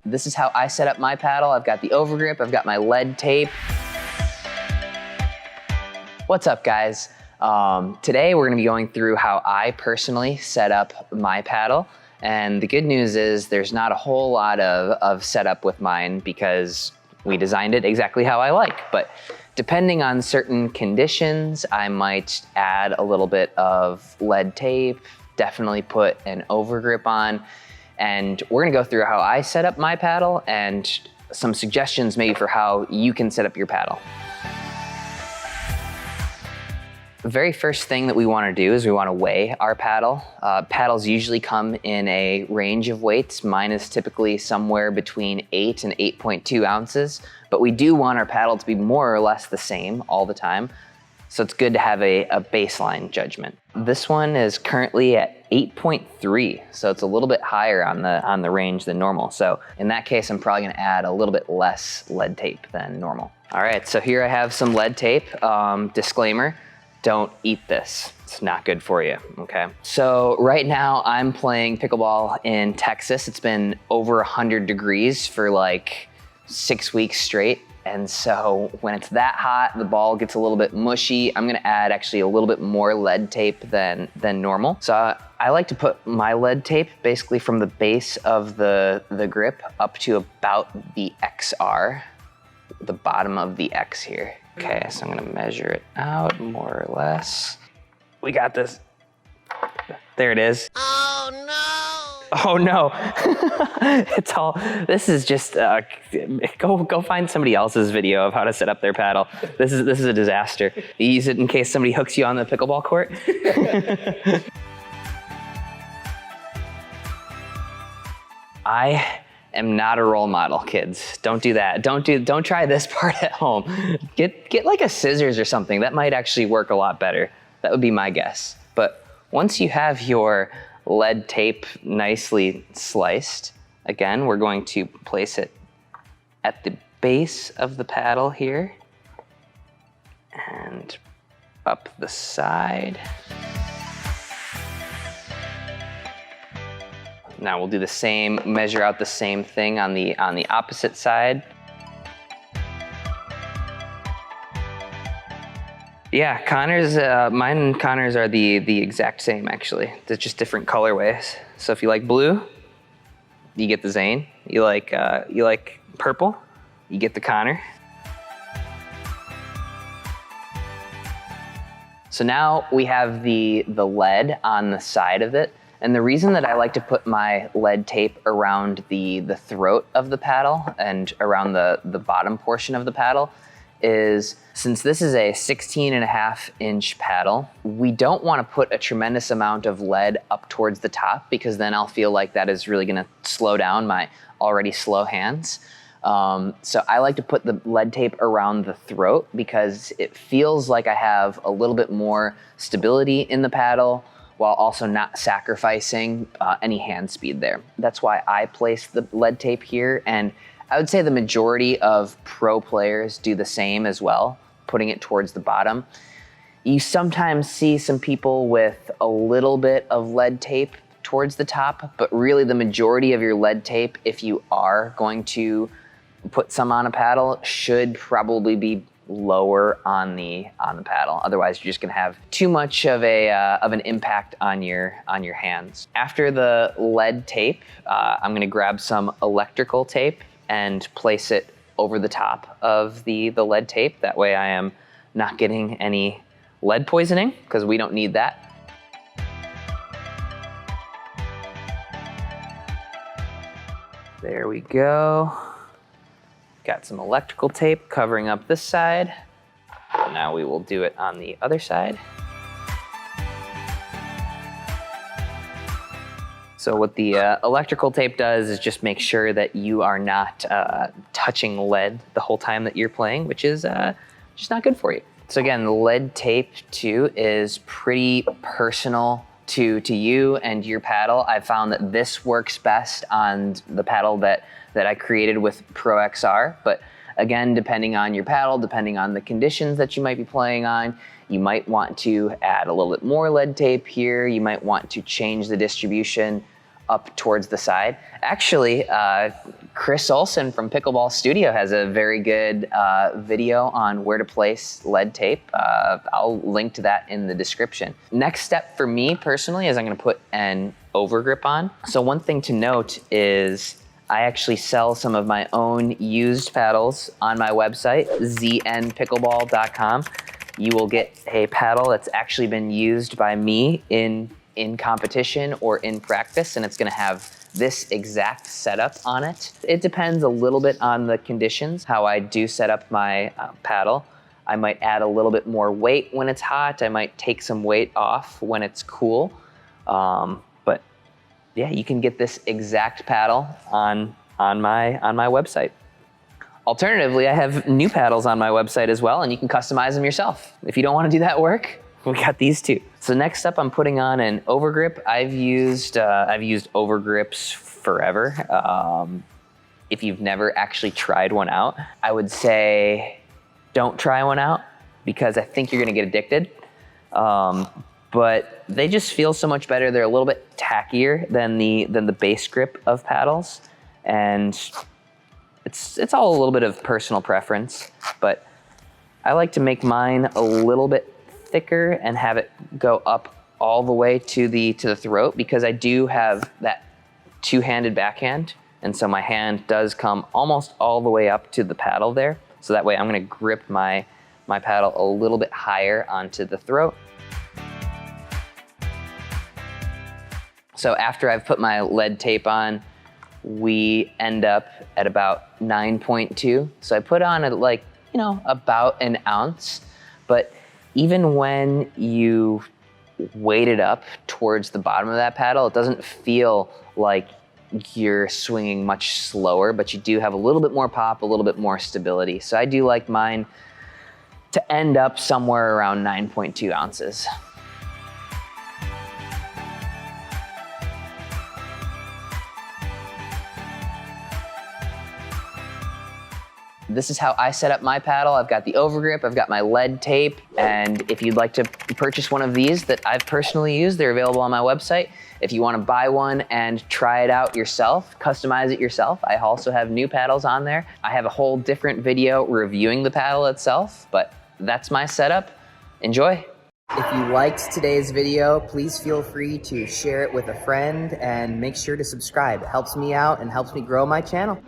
This is how I set up my paddle. I've got the overgrip, I've got my lead tape. What's up, guys? Today we're gonna be going through how I personally set up my paddle. And the good news is there's not a whole lot of setup with mine because we designed it exactly how I like. But depending on certain conditions, I might add a little bit of lead tape, definitely put an overgrip on. And we're gonna go through how I set up my paddle and some suggestions maybe for how you can set up your paddle. The very first thing that we wanna do is we wanna weigh our paddle. Paddles usually come in a range of weights. Mine is typically somewhere between 8 and 8.2 ounces, but we do want our paddle to be more or less the same all the time. So it's good to have a baseline judgment. This one is currently at 8.3, so it's a little bit higher on the range than normal. So in that case, I'm probably gonna add a little bit less lead tape than normal. All right, so here I have some lead tape. Disclaimer, don't eat this. It's not good for you, okay? So right now I'm playing pickleball in Texas. It's been over 100 degrees for like 6 weeks straight. And so when it's that hot, the ball gets a little bit mushy. I'm gonna add actually a little bit more lead tape than normal. So I like to put my lead tape basically from the base of the grip up to about the XR, the bottom of the X here. Okay, so I'm gonna measure it out more or less. We got this. There it is. Oh no! Oh no! It's all, this is just, go find somebody else's video of how to set up their paddle. This is a disaster. You use it in case somebody hooks you on the pickleball court. I am not a role model, kids. Don't do that. Don't try this part at home. Get like a scissors or something. That might actually work a lot better. That would be my guess. But once you have your lead tape nicely sliced, again, we're going to place it at the base of the paddle here and up the side. Now we'll do the same, measure out the same thing on the opposite side. Yeah, Connor's, mine and Connor's are the exact same actually. They're just different colorways. So if you like blue, you get the Zane. You like purple, you get the Connor. So now we have the lead on the side of it. And the reason that I like to put my lead tape around the throat of the paddle and around the bottom portion of the paddle is since this is a 16.5-inch paddle, we don't want to put a tremendous amount of lead up towards the top because then I'll feel like that is really going to slow down my already slow hands. So I like to put the lead tape around the throat because it feels like I have a little bit more stability in the paddle while also not sacrificing any hand speed there. That's why I place the lead tape here, and I would say the majority of pro players do the same as well, putting it towards the bottom. You sometimes see some people with a little bit of lead tape towards the top, but really the majority of your lead tape, if you are going to put some on a paddle, should probably be lower on the paddle. Otherwise, you're just gonna have too much of an impact on your hands. After the lead tape, I'm gonna grab some electrical tape and place it over the top of the lead tape. That way I am not getting any lead poisoning because we don't need that. There we go. Got some electrical tape covering up this side. Now we will do it on the other side. So what the electrical tape does is just make sure that you are not touching lead the whole time that you're playing, which is just not good for you. So again, the lead tape too is pretty personal to you and your paddle. I've found that this works best on the paddle that I created with Pro XR, but again, depending on your paddle, depending on the conditions that you might be playing on, you might want to add a little bit more lead tape here. You might want to change the distribution up towards the side. Actually, Chris Olson from Pickleball Studio has a very good video on where to place lead tape. I'll link to that in the description. Next step for me personally is I'm gonna put an overgrip on. So one thing to note is I actually sell some of my own used paddles on my website, znpickleball.com. You will get a paddle that's actually been used by me in competition or in practice, and it's gonna have this exact setup on it. It depends a little bit on the conditions, how I do set up my paddle. I might add a little bit more weight when it's hot. I might take some weight off when it's cool. But yeah, you can get this exact paddle on my website. Alternatively, I have new paddles on my website as well, and you can customize them yourself. If you don't want to do that work, we got these too. So next up, I'm putting on an overgrip. I've used overgrips forever. If you've never actually tried one out, I would say don't try one out because I think you're gonna get addicted. But they just feel so much better. They're a little bit tackier than the base grip of paddles, and it's all a little bit of personal preference. But I like to make mine a little bit thicker and have it go up all the way to the throat because I do have that two-handed backhand, and so my hand does come almost all the way up to the paddle there. So that way I'm gonna grip my paddle a little bit higher onto the throat. So after I've put my lead tape on, we end up at about 9.2. So I put on about an ounce, but even when you weight it up towards the bottom of that paddle, it doesn't feel like you're swinging much slower, but you do have a little bit more pop, a little bit more stability. So I do like mine to end up somewhere around 9.2 ounces. This is how I set up my paddle. I've got the overgrip, I've got my lead tape, and if you'd like to purchase one of these that I've personally used, they're available on my website. If you want to buy one and try it out yourself, customize it yourself, I also have new paddles on there. I have a whole different video reviewing the paddle itself, but that's my setup. Enjoy. If you liked today's video, please feel free to share it with a friend and make sure to subscribe. It helps me out and helps me grow my channel.